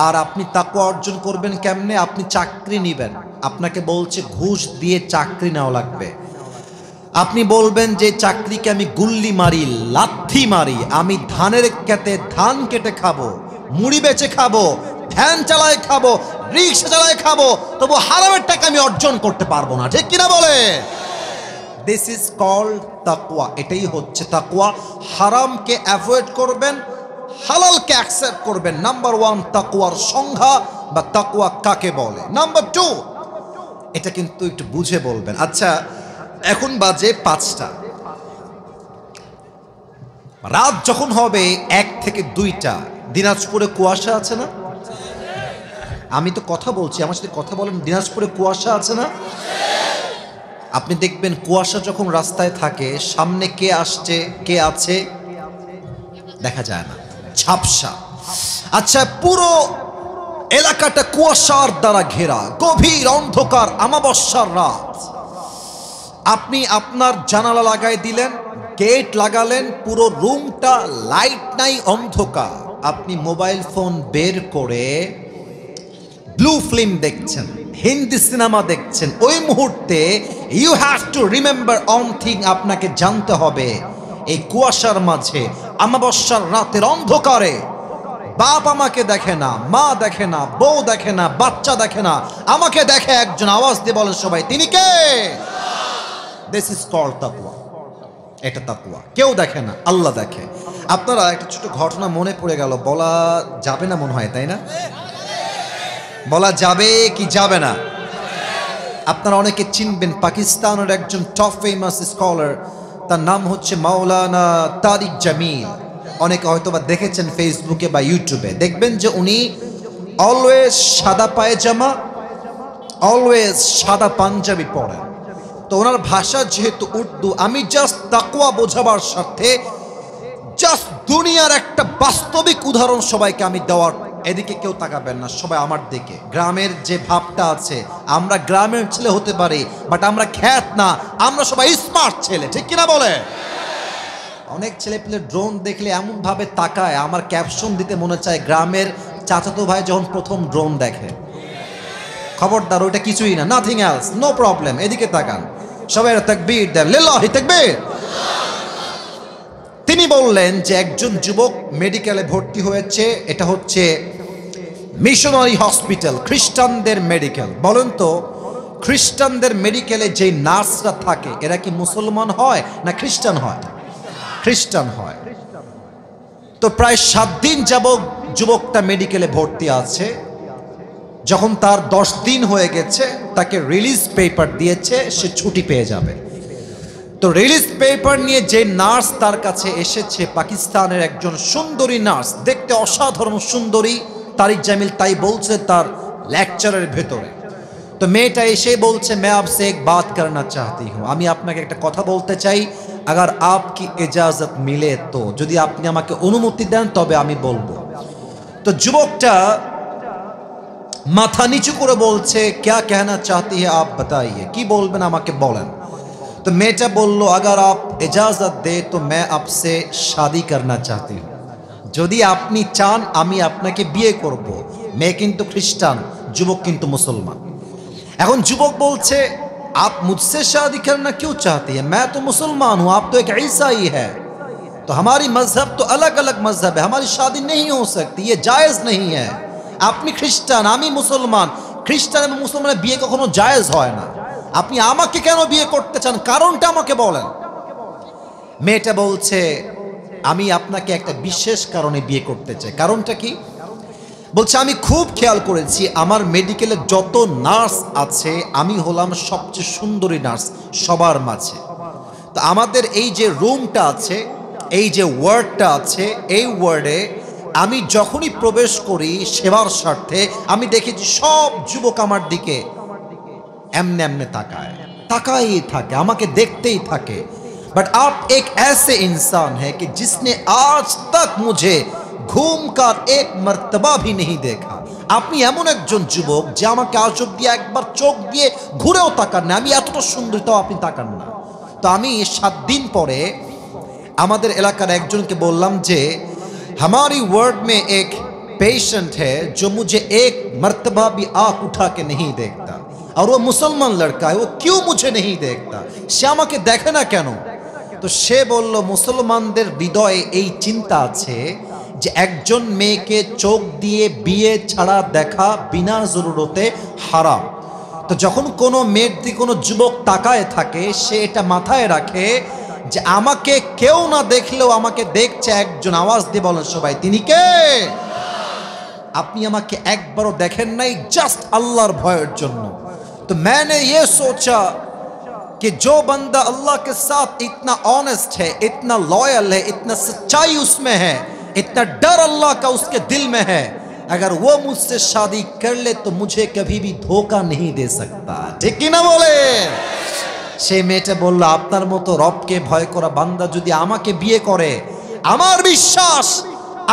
আর আপনি তাকওয়া অর্জন করবেন কেমনে? আপনি চাকরি নিবেন, আপনাকে বলছে ঘুষ দিয়ে চাকরি নেওয়া লাগবে। আপনি বলবেন যে চাকরিকে আমি গুল্লি মারি, লাথি মারি, আমি ধানের ক্ষেতে ধান কেটে খাবো, মুড়ি বেচে খাবো, ভ্যান চালায় খাবো, রিক্সা চালায় খাবো, তবু হারামের টাকা আমি অর্জন করতে পারবো না। ঠিক কিনা বলে? দিস ইজ কল্ড তাকওয়া। এটাই হচ্ছে তাকওয়া। হারামকে অ্যাভয়েড করবেন, হালালকে অ্যাকসেপ্ট করবেন। নাম্বার 1 তাকওয়ার সংজ্ঞা বা তাকওয়া কাকে বলে। নাম্বার 2, এটা কিন্তু একটু বুঝে বলবেন। আচ্ছা, এখন বাজে 5টা, রাত যখন হবে 1 থেকে 2টা, দিনাজপুরে কুয়াশা আছে না? আমি তো কথা বলছি, আমার সাথে কথা বলেন। দিনাজপুরে কুয়াশা আছে না? আপনি দেখবেন কুয়াশা যখন রাস্তায় থাকে, সামনে কে আসছে কে আছে দেখা যায় না, ঝাপসা। আচ্ছা, পুরো এলাকাটা কুয়াশার দ্বারা ঘেরা, গভীর অন্ধকার, আমাবস্যার রাত। আপনি আপনার জানালা লাগাই দিলেন, গেট লাগালেন, পুরো রুমটা লাইট নাই, অন্ধকার। আপনি মোবাইল ফোন বের করে ব্লু ফিল্ম দেখছেন, হিন্দি সিনেমা দেখছেন। ওই মুহূর্তে you have to remember one thing, আপনাকে জানতে হবে এই কুয়াশার মাঝে, আমাবস্যার রাতের অন্ধকারে বাপ আমাকে দেখে না, মা দেখে না, বউ দেখে না, বাচ্চা দেখে না, আমাকে দেখে একজন। আওয়াজ দিয়ে বলেন সবাই, তিনি কে? দিস ইজ কল্ড তাকওয়া। এটা তাকওয়া। কেউ দেখে না, আল্লাহ দেখে। আপনারা একটা ছোট ঘটনা মনে পড়ে গেল, বলা যাবে না মনে হয়, তাই না? বলা যাবে কি যাবে না? আপনারা অনেকে চিনবেন, পাকিস্তানের একজন টপ ফেমাস স্কলার, তার নাম হচ্ছে মাওলানা তারিক জামিল। অনেকে হয়তো বা দেখেছেন ফেসবুকে বা ইউটিউবে। দেখবেন যে উনি অলওয়েজ সাদা পায়জামা, অলওয়েজ সাদা পাঞ্জাবি পরেন। তো ওনার ভাষা যেহেতু উর্দু, আমি জাস্ট তাকওয়া বোঝাবার সাথে জাস্ট দুনিয়ার একটা বাস্তবিক উদাহরণ সবাইকে আমি দেওয়ার, এদিকে কেউ তাকাবেন না, সবাই আমার দিকে। গ্রামের যে ভাবটা আছে, আমরা গ্রামের ছেলে হতে পারি, বাট আমরা খ্যাত না, আমরা সবাই স্মার্ট ছেলে। ঠিক কিনা বলে? অনেক ছেলেপেলে ড্রোন দেখলে এমনভাবে তাকায়, আমার ক্যাপশন দিতে মনে চায় গ্রামের চাচাতো ভাই যখন প্রথম ড্রোন দেখে। খবরদার, ওইটা কিছুই না, নাথিং এলস, নো প্রবলেম। এদিকে তাকান, সবাই তাকবীর দেন, লিল্লাহি তাকবীর। তিনি বললেন যে একজন যুবক মেডিকেলে ভর্তি হয়েছে, এটা হচ্ছে মিশনারি হসপিটাল, খ্রিস্টানদের মেডিকেল। বলেন তো, খ্রিস্টানদের মেডিকেলে যে নার্সরা থাকে এরা কি মুসলমান হয় না খ্রিস্টান হয়? খ্রিস্টান হয়। তো প্রায় 7 দিন যাবত যুবকটা মেডিকেলে ভর্তি আছে। যখন তার 10 দিন হয়ে গেছে, তাকে রিলিজ পেপার দিয়েছে, সে ছুটি পেয়ে যাবে। তো রিলিজ পেপার নিয়ে যে নার্স তার কাছে এসেছে, পাকিস্তানের একজন সুন্দরী নার্স, দেখতে অসাধারণ সুন্দরী, তারিক জামিল তাই বলছে তার লেকচারের ভেতরে। তো মেয়েটা এসে বলছে, मैं आपसे एक बात करना चाहती हूँ, আমি আপনাকে একটা কথা বলতে চাই, अगर आपकी इजाजत मिले तो, যদি আপনি আমাকে অনুমতি দেন তবে আমি বলবো। তো যুবকটা মাথা নিচু করে বলছে, क्या कहना चाहती है आप बताइए, কি বলবেন আমাকে বলেন। তো মেয়েটা বলল, अगर आप इजाजत दे तो मैं आपसे शादी करना चाहती हूँ, যদি আপনি চান আমি আপনাকে বিয়ে করব। মেয়ে কিন্তু খ্রিস্টান, যুবক কিন্তু মুসলমান। এখন যুবক বলছে, आप मुझसे शादी करना क्यों चाहती है, मैं तो मुसलमान हूँ, आप तो एक ईसाई है, तो हमारी मजहब तो अलग अलग मजहब है, हमारी शादी नहीं हो सकती, ये जायज़ नहीं है। আপনি খ্রিস্টান, আমি মুসলমান, খ্রিস্টান এবং মুসলমানের বিয়ে কখনো জায়েজ হয় না, আপনি আমাকে কেন বিয়ে করতে চান, কারণটা আমাকে বলেন। মেয়েটা বলছে, আমি আপনাকে একটা বিশেষ কারণে বিয়ে করতে চাই। কারণটা কি? বলছে, আমি খুব খেয়াল করেছি আমার মেডিকেলে যত নার্স আছে আমি হলাম সবচেয়ে সুন্দরী নার্স সবার মাঝে। তো আমাদের এই যে রুমটা আছে, এই যে ওয়ার্ডটা আছে, এই ওয়ার্ডে আমি যখনই প্রবেশ করি সেবার স্বার্থে, আমি দেখেছি সব যুবক আমার দিকে এমনে এমনে তাকাই থাকে, আমাকে দেখতেই থাকে। बट आप एक ऐसे इंसान है कि जिसने आज तक मुझे घूमकर एक मर्तबा भी नहीं देखा। আপনি এমন একজন যুবক যে আমাকে আজ অবধি একবার চোখ দিয়ে ঘুরেও তাকান না, আমি এতটা সুন্দর তাও আপনি তাকান না। তো আমি 7 দিন পরে আমাদের এলাকার একজনকে বললাম যে हमारी वार्ड में एक पेशेंट है जो मुझे एक मर्तबा भी आँख उठा के नहीं देखता, और वो मुसलमान लड़का है, वो क्यों मुझे नहीं देखता, সে আমাকে দেখে না কেন? তো সে বলল, মুসলমানদের হৃদয়ে এই চিন্তা আছে যে একজন মেয়েকে চোখ দিয়ে বিয়ে ছাড়া দেখা বিনা জরুরতে হারাম। তো যখন কোনো মেয়ের দিকে কোনো যুবক তাকায় থাকে, সে এটা মাথায় রাখে যে আমাকে কেউ না দেখলেও আমাকে দেখছে একজন, আওয়াজ দিয়ে বলেন সবাই, তিনি কে? আপনি আমাকে একবারও দেখেন নাই জাস্ট আল্লাহর ভয়ের জন্য। तो मैंने ये सोचा कि जो बंदा अल्लाह के साथ इतना ऑनेस्ट है, इतना लॉयल है, इतना सच्चाई उसमें है, इतना डर अल्लाह का उसके दिल में है, अगर वो मुझसे शादी कर ले तो मुझे कभी भी धोखा नहीं दे सकता। ठीक कि ना बोले? সেই মেয়েটা বলল, আপনার মতো রবকে ভয় করা বান্দা যদি আমাকে বিয়ে করে, আমার বিশ্বাস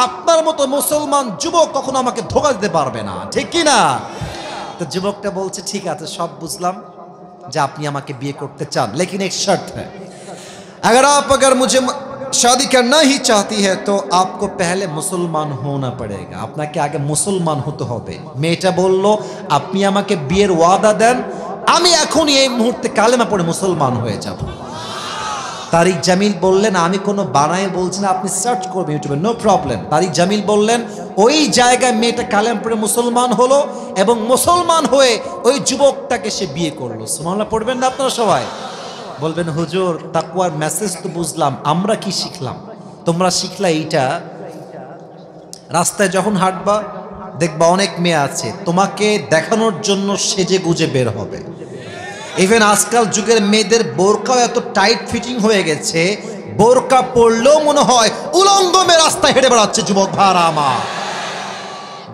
আপনার মতো মুসলমান যুবক কখনো আমাকে ধোঁকা দিতে পারবে না। ঠিক কি না? तो যুবকটা বলছে, ঠিক আছে, সব বুঝলাম যে আপনি আমাকে বিয়ে করতে চান, लेकिन एक शर्त है, अगर मुझे शादी करना ही चाहती है तो आपको पहले मुसलमान होना पड़ेगा, আপনাকে আগে মুসলমান হতে হবে। মেয়েটা বলল, আপনি আমাকে বিয়ের ওয়াদা দেন, আমি এখনই এই মুহূর্তে কালেমা পড়ে মুসলমান হয়ে যাব। তারিক জামিল বললেন, আমি কোনো বানায় বলছি না, আপনি সার্চ করবেন ইউটিউবে, নো প্রবলেম। তারিক জামিল বললেন, ওই জায়গায় মেয়েটা কালেম পড়ে মুসলমান হলো এবং মুসলমান হয়ে ওই যুবকটাকে সে বিয়ে করলো। সুবহানাল্লাহ পড়বেন না আপনারা সবাই? বলবেন, হুজুর তাকওয়ার মেসেজ তো বুঝলাম, আমরা কি শিখলাম? তোমরা শিখলা এইটা, রাস্তায় যখন হাঁটবা দেখবা অনেক মেয়ে আছে তোমাকে দেখানোর জন্য সেজে গুজে বের হবে। ইভেন আজকাল যুগের মেয়েদের বোরকাও এত টাইট ফিটিং হয়ে গেছে, বোরকা পরলেও মনে হয় উলঙ্গ মেয়ে রাস্তায় হেঁটে বেড়াচ্ছে। যুবক ভাড়া আমার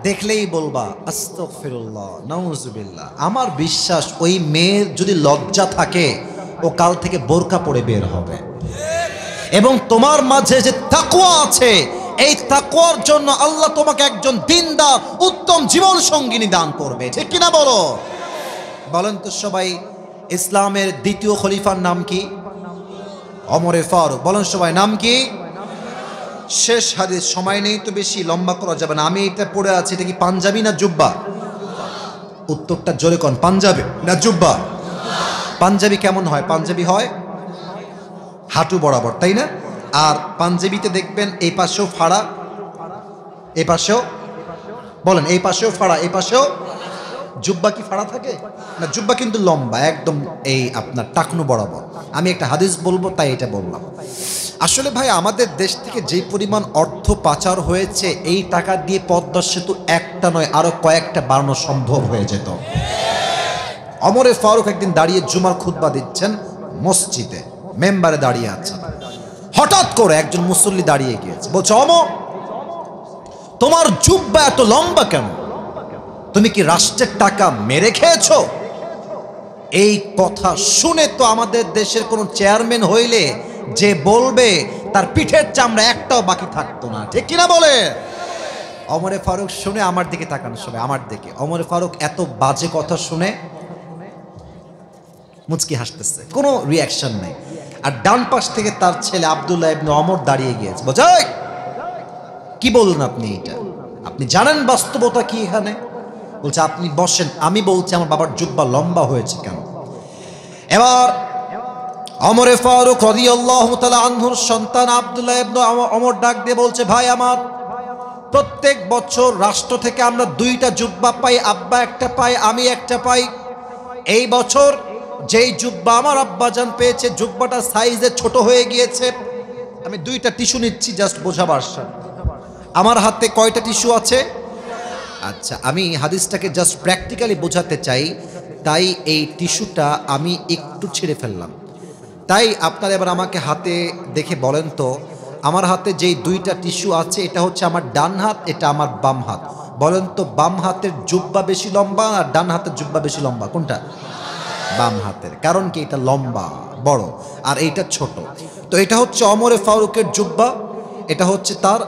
দেখলেই বলবা, আস্তাগফিরুল্লাহ, নাউজুবিল্লাহ। আমার বিশ্বাস ওই মেয়ের যদি লজ্জা থাকে, ও কাল থেকে বোরকা পরে বের হবে। এবং তোমার মাঝে যে তাকওয়া আছে, এই তাকওয়ার জন্য আল্লাহ তোমাকে একজন দিনদার উত্তম জীবন সঙ্গিনী দান করবে। ঠিক কিনা বলো? বলেন তো সবাই, ইসলামের দ্বিতীয় খলিফার নাম কি? ওমরে ফারুক। বলেন সবাই নাম কি? শেষ হাদিস, সময় নেই তো বেশি লম্বা করা যাবে না। আমি এটা পড়ে আছি, এটা কি পাঞ্জাবি না জুব্বা? উত্তরটা জোরে কোন, পাঞ্জাবি না জুব্বা? পাঞ্জাবি কেমন হয়? পাঞ্জাবি হয় হাঁটু বরাবর, তাই না? আর পাঞ্জাবিতে দেখবেন এই পাশেও ফাড়া, এই পাশেও, বলেন এই পাশেও ফাড়া, এই পাশেও। জুব্বা কি ফাড়া থাকে না? জুব্বা কিন্তু লম্বা একদম, এই আপনার টাকনু বরাবর। আমি একটা হাদিস বলবো তাই এটা বললাম। আসলে ভাই আমাদের দেশ থেকে যে পরিমাণ অর্থ পাচার হয়েছে, এই টাকা দিয়ে পদ্মা সেতু একটা নয় আরো কয়েকটা বানানো সম্ভব হয়ে যেত। ওমরে ফারুক একদিন দাঁড়িয়ে জুমার খুতবা দিচ্ছেন মসজিদে, মেম্বারে দাঁড়িয়ে আছেন। হঠাৎ করে একজন মুসল্লি দাঁড়িয়ে গিয়েছে, বলছে ওমর তোমার জুব্বা এত লম্বা কেন? তুমি কি রাষ্ট্রের টাকা মেরে খেয়েছো? এই কথা শুনে তো আমাদের দেশের কোন চেয়ারম্যান হইলে যে বলবে তার পিঠের চামড়া একটাও বাকি থাকতো না, ঠিক কিনা বলে? ওমরে ফারুক শুনে আমার দিকে তাকানো, সবাই আমার দিকে। ওমরে ফারুক এত বাজে কথা শুনে মুচকি হাসতেছে, কোনো রিয়াকশন নেই। আর ডান পাশ থেকে তার ছেলে আব্দুল্লাহ ইবনে ওমর দাঁড়িয়ে গিয়েছে, বোঝাই কি বললেন আপনি? এটা আপনি জানেন বাস্তবতা কি এখানে? বলছে আপনি বসেন, আমি বলছি আমার বাবার জুব্বা লম্বা হয়েছে কেন। এবার ওমরে ফারুক রাদিয়াল্লাহু তাআলা আনহুর সন্তান আব্দুল্লাহ ইবনে ওমর ডাক দিয়ে বলছে, ভাই আমার, প্রত্যেক বছর রাষ্ট্র থেকে আমরা 2টা জুব্বা পাই, আব্বা একটা পাই, আমি একটা পাই। এই বছর যেই জুব্বা আমার আব্বাজান পেয়েছে, জুব্বাটা সাইজে ছোট হয়ে গিয়েছে। আমি 2টা টিস্যু নিচ্ছি জাস্ট বোঝাবার সাথে। আমার হাতে কয়টা টিস্যু আছে? আচ্ছা, আমি হাদিসটাকে জাস্ট প্র্যাকটিক্যালি বোঝাতে চাই, তাই এই টিস্যুটা আমি একটু ছেড়ে ফেললাম। তাই আপনারা এবার আমাকে হাতে দেখে বলেন তো, আমার হাতে যেই 2টা টিস্যু আছে, এটা হচ্ছে আমার ডান হাত, এটা আমার বাম হাত। বলেন তো বাম হাতের জুব্বা বেশি লম্বা আর ডান হাতের জুব্বা বেশি লম্বা কোনটা? বাম হাতের। কারণ কি? এটা লম্বা বড় আর এইটা ছোট। তো এটা হচ্ছে ওমরে ফারুকের জুব্বা, এটা হচ্ছে তার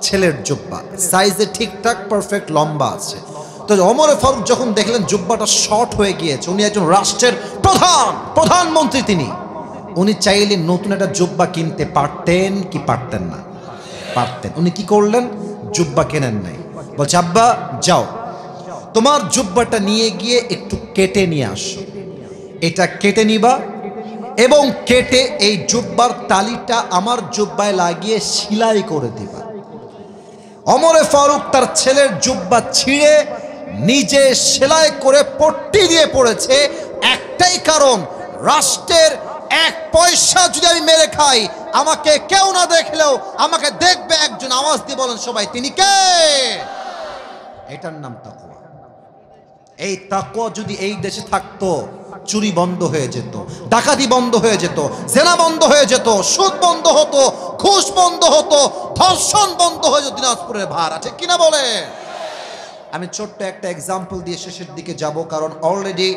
ছেলের জুব্বা, সাইজে ঠিকঠাক পারফেক্ট লম্বা আছে। তো ওমরে ফারুক যখন দেখলেন জুব্বাটা শর্ট হয়ে গিয়েছে, উনি একজন রাষ্ট্রের প্রধানমন্ত্রী, উনি চাইলে নতুন একটা জুব্বা কিনতে পারতেন কি পারতেন না? পারতেন। উনি কি করলেন? জুব্বা কেনেন নাই। বলছে আব্বা যাও, তোমার জুব্বাটা নিয়ে গিয়ে একটু কেটে নিয়ে আসো। এটা কেটে নিবা এবং কেটে এই জুব্বার তালিটা আমার জুব্বায় লাগিয়ে সেলাই করে দিবা। ওমরে ফারুক তার ছেলের জুব্বা ছিঁড়ে নিজে সেলাই করে পট্টি দিয়ে পড়েছে, একটাই কারণ, রাষ্ট্রের 1 পয়সা যদি আমি মেরে খাই, আমাকে কেউ না দেখলেও আমাকে দেখবে একজন। আওয়াজ দিয়ে বলেন সবাই, তিনি কে? এটার নাম তাকওয়া। এই তাকওয়া যদি এই দেশে থাকতো, চুরি বন্ধ হয়ে যেত, ডাকাতি বন্ধ হয়ে যেত, জেনা বন্ধ হয়ে যেত, সুদ বন্ধ হতো, ঘুষ বন্ধ হতো, ধর্ষণ বন্ধ হয়ে যেত দিনাজপুরের ভাড়া, ঠিক কিনা বলে? আমি ছোট্ট একটা এক্সাম্পল দিয়ে শেষের দিকে যাব, কারণ already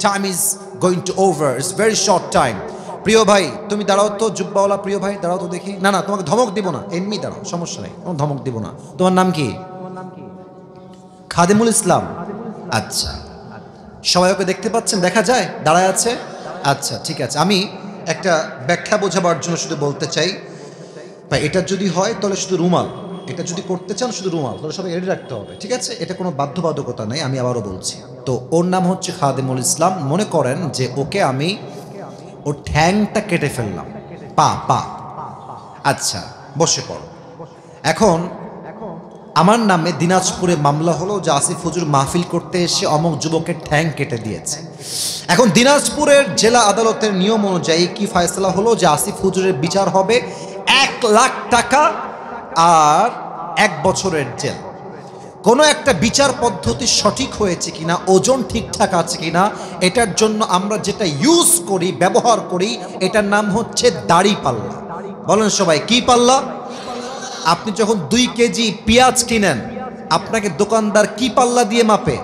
time is going to over, it's very short time. প্রিয় ভাই তুমি দাঁড়াও তো, জুব্বাওয়ালা প্রিয় ভাই দাঁড়াও তো দেখি। না না, তোমাকে ধমক দিব না, এমনি দাঁড়াও, সমস্যা নেই, কোনো ধমক দিব না। তোমার নাম কি? খাদিমুল ইসলাম। আচ্ছা, সবাই ওকে দেখতে পাচ্ছেন? দেখা যায় দাঁড়ায় আছে? আচ্ছা ঠিক আছে, আমি একটা ব্যাখ্যা বোঝাবার জন্য শুধু বলতে চাই, ভাই এটা যদি হয় তাহলে শুধু রুমাল, এটা যদি করতে চান শুধু রুমাল, তাহলে সবাই রেডি রাখতে হবে, ঠিক আছে? এটা কোনো বাধ্যবাধকতা নেই, আমি আবারও বলছি। তো ওর নাম হচ্ছে খাদিমুল ইসলাম। মনে করেন যে ওকে আমি ওর ঠ্যাংটা কেটে ফেললাম, পা। আচ্ছা বসে পড়ো। এখন আমার নামে দিনাজপুরে মামলা হলো যে আসিফ হুজুর মাহফিল করতে এসে অমুক যুবকের ঠ্যাং কেটে দিয়েছে। এখন দিনাজপুরের জেলা আদালতের নিয়ম অনুযায়ী কি ফয়সালা হলো যে আসিফ হুজুরের বিচার হবে 1 লাখ টাকা আর 1 বছরের জেল। কোনো একটা বিচার পদ্ধতি সঠিক হয়েছে কিনা, ওজন ঠিকঠাক আছে কিনা, এটার জন্য আমরা যেটা ইউজ করি, ব্যবহার করি, এটার নাম হচ্ছে দাড়ি পাল্লা। বলেন সবাই, কি পাল্লা? আপনি যখন 2 কেজি পেঁয়াজ কিনেন, আপনাকে দোকানদার কি পাল্লা দিয়ে মাপে?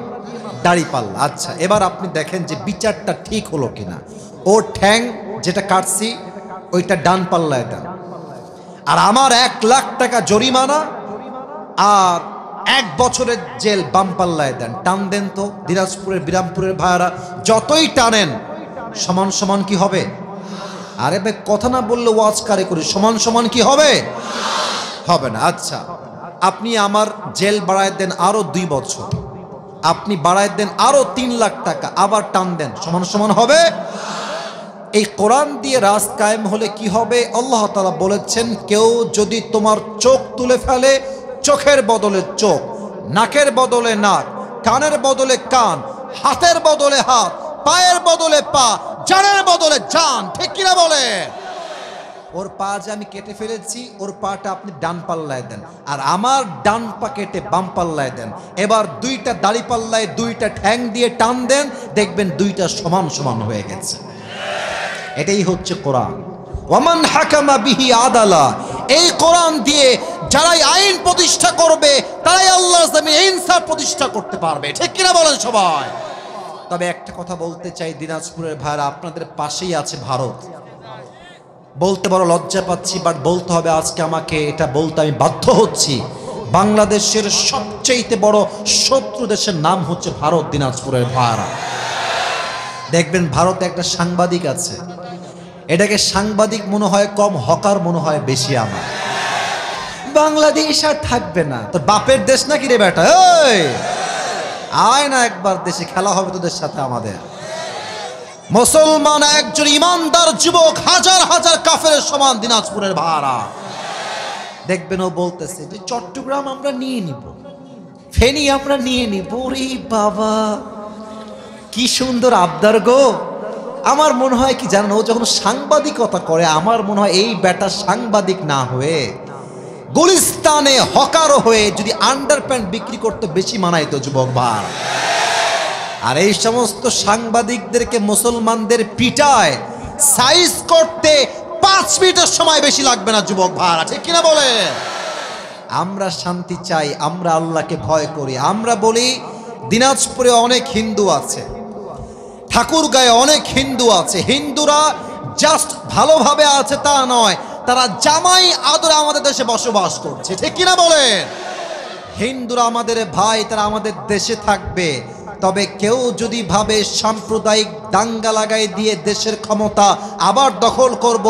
দাড়ি পাল্লা। আচ্ছা, এবার আপনি দেখেন যে বিচারটা ঠিক হলো কিনা। ওর ঠ্যাং যেটা কাটছি ওইটা ডান পাল্লায় দেন, আর আমার 1 লাখ টাকা জরিমানা আর 1 বছরের জেল বাম পাল্লায় দেন। টান দেন তো দিনাজপুরের বিরামপুরের ভাইয়ারা, যতই টানেন সমান সমান কি হবে? আরে ভাই কথা না বললে ওয়াজ কারে করি, সমান সমান কি হবে? হবে না। আচ্ছা আপনি আমার জেল বাড়ায় দেন আরো 2 বছর, আপনি বাড়ায় দেন আরো 3 লাখ টাকা, আবার টান দেন, সমান সমান হবে? এই কোরআন দিয়ে রাজ কায়েম হলে কি হবে? আল্লাহ তাআলা বলেছেন, কেউ যদি তোমার চোখ তুলে ফেলে, চোখের বদলে চোখ, নাকের বদলে নাক, কানের বদলে কান, হাতের বদলে হাত, পায়ের বদলে পা, জানের বদলে জান, ঠিক কিনা বলে? ওর পা যে আমি কেটে ফেলেছি, ওর পাটা আপনি ডান পাল্লায় দেন, আর আমার ডান পা কেটে বাম পাল্লায় দেন। এবার 2টা দাড়ি পাল্লায় 2টা ঠ্যাং দিয়ে টান দেন, দেখবেন 2টা সমান সমান হয়ে গেছে। এটাই হচ্ছে কোরআন। ওয়ামান হাকামা বিহি আদালা, এই কোরআন দিয়ে যারাই আইন প্রতিষ্ঠা করবে তারাই আল্লাহর জমিনে ইনসাফ প্রতিষ্ঠা করতে পারবে, ঠিক কিনা বলেন সবাই? তবে একটা কথা বলতে চাই, দিনাজপুরের ভাইরা, আপনাদের পাশেই আছে ভারত। বলতে বড় লজ্জা পাচ্ছি, বাট বলতে হবে আজকে, আমাকে এটা বলতে আমি বাধ্য হচ্ছি। বাংলাদেশের সবচেয়ে বড় শত্রু দেশের নাম হচ্ছে ভারত। দিনাজপুরের ভাইরা দেখবেন, ভারতে একটা সাংবাদিক আছে, এটাকে সাংবাদিক মনে হয় কম, হকার মনে হয় বেশি। আমার বাংলাদেশ আর থাকবে না, তোর বাপের দেশ নাকি রে বেটা, এই আয় না একবার দেশে, খেলা হবে তোদের সাথে আমাদের। মুসলমান একজন ইমানদার যুবক হাজার হাজার কাফেরের সমান। দিনাজপুরের ভাড়া দেখবেন ও বলতেছে যে চট্টগ্রাম আমরা নিয়ে নিব, ফেনী আমরা নিয়ে নিব। রে বাবা, কি সুন্দর আবদার গো। আমার মনে হয় কি জানেন, ও যখন সাংবাদিকতা করে, আমার মনে হয় এই বেটা সাংবাদিক না হয়ে গুলিস্তানে হকারও হয়ে যদি আন্ডারপ্যান্ট বিক্রি করতে বেশি মানাইতো যুবক ভাই। আর এই সমস্ত সাংবাদিকদেরকে মুসলমানদের পিটায় সাইজ করতে 5 মিনিটের সময় বেশি লাগবে না যুবক ভাই, ঠিক কিনা বলে? আমরা শান্তি চাই, আমরা আল্লাহকে ভয় করি। আমরা বলি দিনাজপুরে অনেক হিন্দু আছে, ঠাকুরগাঁয়ে অনেক হিন্দু আছে। হিন্দুরা জাস্ট ভালোভাবে আছে তা নয়, তারা জামাই আদরে আমাদের দেশে বসবাস করছে, ঠিক কিনা বলেন? হিন্দুরা আমাদের ভাই, তারা আমাদের দেশে থাকবে। তবে কেউ যদি ভাবে সাম্প্রদায়িক দাঙ্গা লাগাই দিয়ে দেশের ক্ষমতা আবার দখল করব,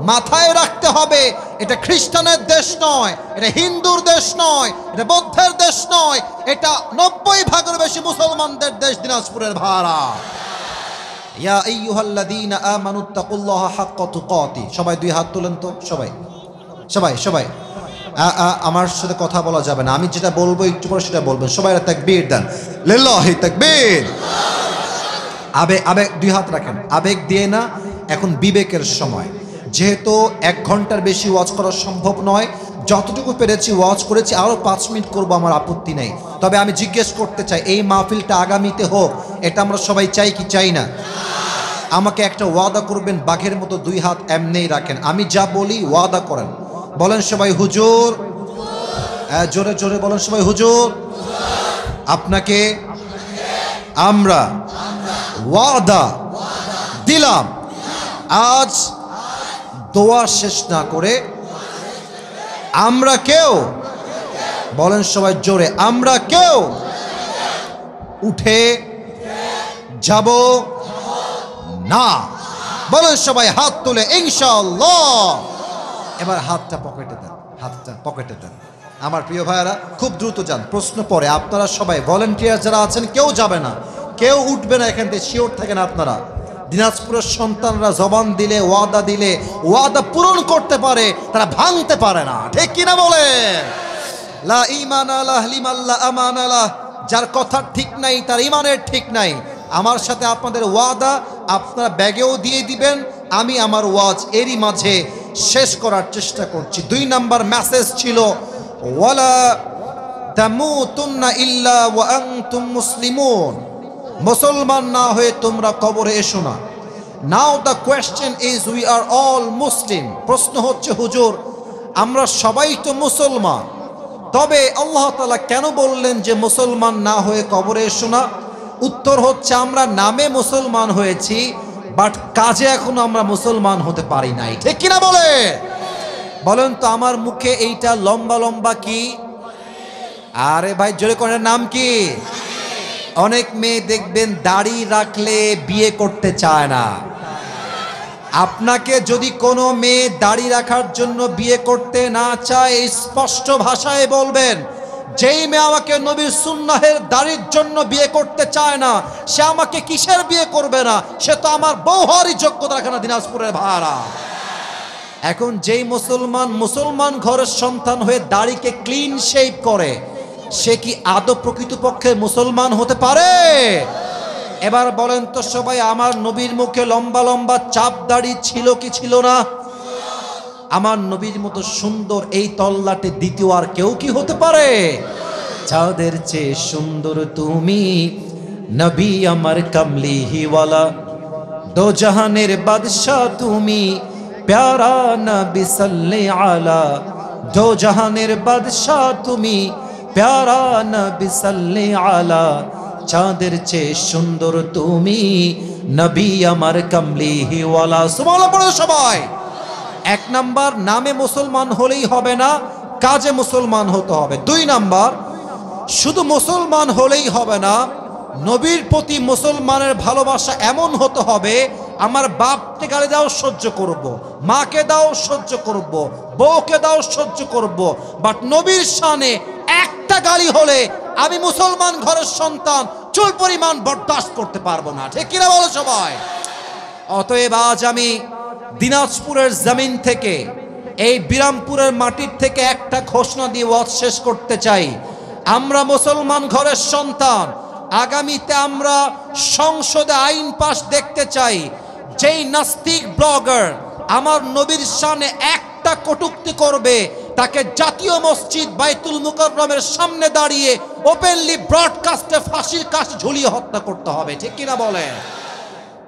মাথায় রাখতে হবে এটা খ্রিস্টানের দেশ নয়, এটা হিন্দুর দেশ নয়, এটা বৌদ্ধের দেশ নয়, এটা 90% বেশি মুসলমানদের দেশ দিনাজপুরের ভাড়া। ইয়া আইয়ুহাল্লাযীনা আমানুত্তাকুল্লাহা হাক্কা তুকাতি। সবাই 2 হাত তুলেন তো, সবাই সবাই সবাই। আমার সাথে কথা বলা যাবে না, আমি যেটা বলবো একটু পরে সেটা বলবেন। সবাই তাকবীর দেন, লিল্লাহি তাকবীর। আবেগ 2 হাত রাখেন, আবেগ দিয়ে না, এখন বিবেকের সময়। যেহেতু 1 ঘন্টার বেশি ওয়াজ করা সম্ভব নয়, যতটুকু পেরেছি ওয়াজ করেছি, আরও 5 মিনিট করবো, আমার আপত্তি নেই। তবে আমি জিজ্ঞেস করতে চাই, এই মাহফিলটা আগামীতে হোক, এটা আমরা সবাই চাই কি চাই না? আমাকে একটা ওয়াদা করবেন, বাঘের মতো 2 হাত এমনিই রাখেন, আমি যা বলি ওয়াদা করেন। বলেন সবাই হুজুর, জোরে জোরে বলেন সবাই হুজুর। আপনাকে আমরা ওয়াদা দিলাম, আজ দোয়া শেষ না করে আমরা কেউ, বলেন সবাই জোরে, আমরা কেউ উঠে যাব না। বলেন সবাই হাত তুলে ইনশাআল্লাহ। এবার হাতটা পকেটে দেন, হাতটা পকেটে দেন। আমার প্রিয় ভাইয়েরা খুব দ্রুত যান, প্রশ্ন পরে। আপনারা সবাই ভলেন্টিয়ার যারা আছেন, কেউ যাবে না, কেউ উঠবে না এখান থেকে, শিওর থাকেন আপনারা। দিনাজপুরের সন্তানরা জবান দিলে, ওয়াদা দিলে, ওয়াদা পূরণ করতে পারে, তারা ভাঙতে পারে না, ঠিক কিনা বলে? লা ঈমানা লাহু লিমান লা আমানা লাহু, যার কথা ঠিক নাই তার ঈমানের ঠিক নাই। আমার সাথে আপনাদের ওয়াদা, আপনারা ব্যাগেও দিয়ে দিবেন, আমি আমার ওয়াজ এরই মাঝে শেষ করার চেষ্টা করছি। 2 নাম্বার মেসেজ ছিল, ওয়ালা তামুতুন্না ইল্লা ওয়া আনতুম মুসলিমুন, মুসলমান না হয়ে তোমরা কবরে এসো না। Now the question is, we are all Muslim. প্রশ্ন হচ্ছে হুজুর, আমরা সবাই তো মুসলমান, তবে আল্লাহ তাআলা কেন বললেন যে মুসলমান না হয়ে কবরে এসো না? উত্তর হচ্ছে, আমরা নামে মুসলমান হয়েছি, বাট কাজে এখনো আমরা মুসলমান হতে পারি নাই, ঠিক কিনা বলে? বলেন তো আমার মুখে এইটা লম্বা লম্বা কি? আরে ভাই জোরে করে, নাম কি? অনেক মেয়ে দেখবেন দাড়ি রাখলে বিয়ে করতে চায় না, আপনাকে যদি কোনো মেয়ে দাড়ি রাখার জন্য বিয়ে করতে না চায়, স্পষ্ট ভাষায় বলবেন, যেই মেয়ে আমাকে নবীর সুন্নাহের দাড়ির জন্য বিয়ে করতে চায় না, সে আমাকে কিসের বিয়ে করবে না? সে তো আমার বউ হওয়ারই যোগ্যতা রাখে না। দিনাজপুরের ভাড়া এখন যেই মুসলমান ঘরের সন্তান হয়ে দাড়িকে ক্লিন শেভ করে, সে কি আদৌ প্রকৃতপক্ষে মুসলমান হতে পারে? এবার বলেন তো সবাই, আমার নবীর মুখে লম্বা লম্বা চাপ দাড়ি ছিল কি ছিল না? আমার নবীর মতো সুন্দর এই তল্লাটে দ্বিতীয় আর কেউ কি হতে পারে? চাঁদের চেয়ে সুন্দর তুমি, নবী আমার কামলিহিওয়ালা, দো জাহানের বাদশাহ তুমি, প্যারা নবী সাল্লে আলা, দো জাহানের বাদশাহ তুমি, প্যারা নবী সাল্লে আলা, চাঁদের চেয়ে সুন্দর তুমি, নবী আমার কামলিহিওয়ালা। সুবহানাল্লাহ পড়ো সবাই। এক নাম্বার, নামে মুসলমান হলেই হবে না, কাজে মুসলমান হতে হবে। 2 নাম্বার, শুধু মুসলমান হলেই হবে না, নবীর প্রতি মুসলমানের ভালোবাসা এমন হতে হবে, আমার বাপকে গালি দাও সহ্য করব, মাকে দাও সহ্য করব, বউকে দাও সহ্য করব, বাট নবীর শানে একটা গালি হলে আমি মুসলমান ঘরের সন্তান চুল পরিমাণ বরদাস্ত করতে পারবো না। ঠিক কিনা বলো সবাই? অতএব আজ আমি দিনাজপুরের জমিন থেকে, এই বিরামপুরের মাটির থেকে একটা ঘোষণা দিয়ে ওয়াজ শেষ করতে চাই। আমরা মুসলমান ঘরের সন্তান, আগামীতে আমরা সংসদে আইন পাশ দেখতে চাই, যেই নাস্তিক ব্লগার আমার নবীর শানে একটা কটূক্তি করবে, তাকে জাতীয় মসজিদ বাইতুল মুকাররমের সামনে দাঁড়িয়ে ওপেনলি ব্রডকাস্টে ফাঁসির কাঠ ঝুলিয়ে হত্যা করতে হবে। ঠিক কিনা বলেন?